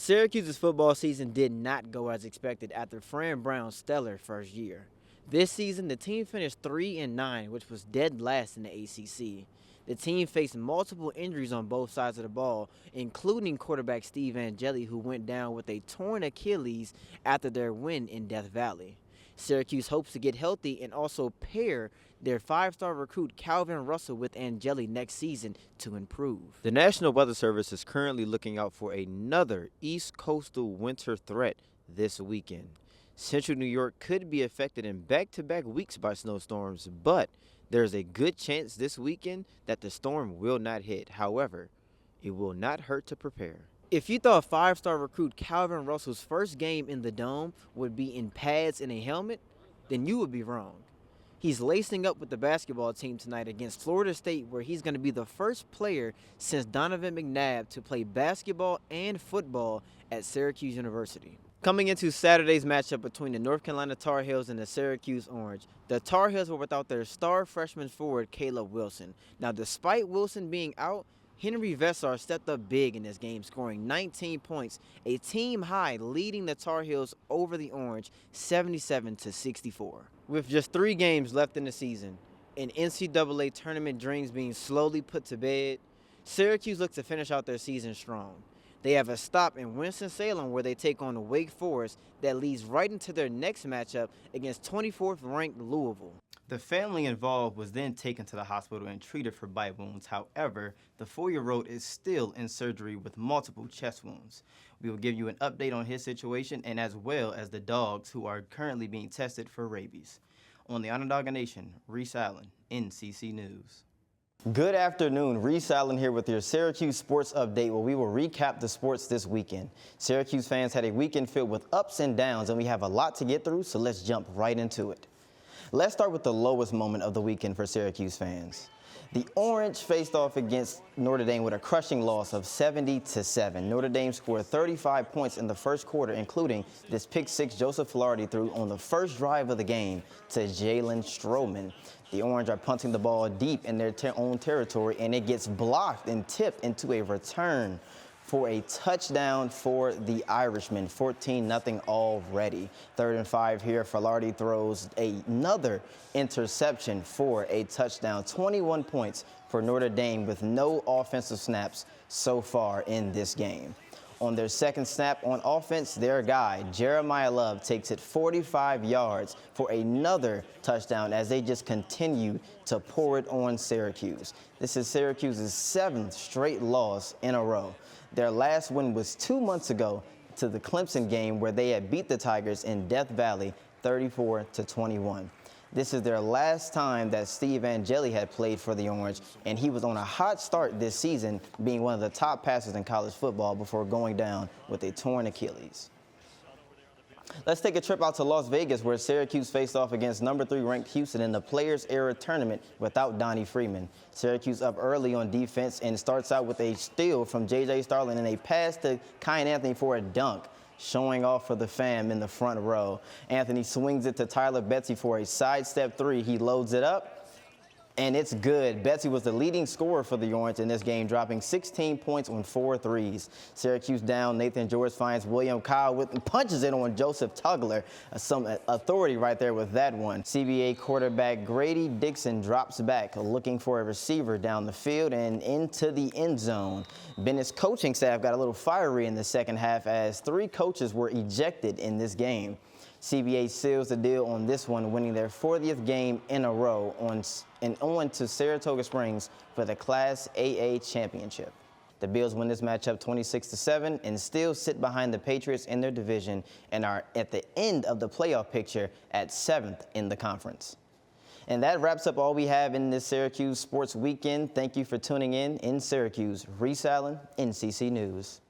Syracuse's football season did not go as expected after Fran Brown's stellar first year. This season, the team finished 3-9, which was dead last in the ACC. The team faced multiple injuries on both sides of the ball, including quarterback Steve Angeli, who went down with a torn Achilles after their win in Death Valley. Syracuse hopes to get healthy and also pair their five-star recruit Calvin Russell with Angeli next season to improve. The National Weather Service is currently looking out for another East Coastal winter threat this weekend. Central New York could be affected in back-to-back weeks by snowstorms, but there's a good chance this weekend that the storm will not hit. However, it will not hurt to prepare. If you thought five-star recruit Calvin Russell's first game in the Dome would be in pads and a helmet, then you would be wrong. He's lacing up with the basketball team tonight against Florida State, where he's going to be the first player since Donovan McNabb to play basketball and football at Syracuse University. Coming into Saturday's matchup between the North Carolina Tar Heels and the Syracuse Orange, the Tar Heels were without their star freshman forward Caleb Wilson. Now, despite Wilson being out, Henry Vessar stepped up big in this game, scoring 19 points, a team high, leading the Tar Heels over the Orange 77-64. With just 3 games left in the season and NCAA tournament dreams being slowly put to bed, Syracuse looks to finish out their season strong. They have a stop in Winston-Salem where they take on Wake Forest that leads right into their next matchup against 24th-ranked Louisville. The family involved was then taken to the hospital and treated for bite wounds. However, the 4-year-old is still in surgery with multiple chest wounds. We will give you an update on his situation and as well as the dogs who are currently being tested for rabies. On the Onondaga Nation, Rece Allen, NCC News. Good afternoon, Rece Allen here with your Syracuse Sports Update, where we will recap the sports this weekend. Syracuse fans had a weekend filled with ups and downs, and we have a lot to get through, so let's jump right into it. Let's start with the lowest moment of the weekend for Syracuse fans. The Orange faced off against Notre Dame with a crushing loss of 70-7. Notre Dame scored 35 points in the first quarter, including this pick six Joseph Filardi threw on the first drive of the game to Jalen Stroman. The Orange are punting the ball deep in their own territory, and it gets blocked and tipped into a return for a touchdown for the Irishmen, 14-0 already. 3rd and 5 here, Filardi throws another interception for a touchdown. 21 points for Notre Dame with no offensive snaps so far in this game. On their second snap on offense, their guy, Jeremiah Love, takes it 45 yards for another touchdown as they just continue to pour it on Syracuse. This is Syracuse's 7th straight loss in a row. Their last win was 2 months ago to the Clemson game where they had beat the Tigers in Death Valley 34-21. This is their last time that Steve Angeli had played for the Orange, and he was on a hot start this season, being one of the top passers in college football before going down with a torn Achilles. Let's take a trip out to Las Vegas, where Syracuse faced off against number 3 ranked Houston in the Players Era Tournament without Donnie Freeman. Syracuse up early on defense and starts out with a steal from J.J. Starling and a pass to Kyan Anthony for a dunk, showing off for the fam in the front row. Anthony swings it to Tyler Betsy for a sidestep 3. He loads it up, and it's good. Betsy was the leading scorer for the Orange in this game, dropping 16 points on 4 threes. Syracuse down. Nathan George finds William Kyle and punches it on Joseph Tugler. Some authority right there with that one. CBA quarterback Grady Dixon drops back, looking for a receiver down the field and into the end zone. Bennett's coaching staff got a little fiery in the second half as 3 coaches were ejected in this game. CBA seals the deal on this one, winning their 40th game in a row on to Saratoga Springs for the Class AA championship. The Bills win this matchup 26-7 and still sit behind the Patriots in their division and are at the end of the playoff picture at 7th in the conference. And that wraps up all we have in this Syracuse Sports Weekend. Thank you for tuning in Syracuse. Rece Allen, NCC News.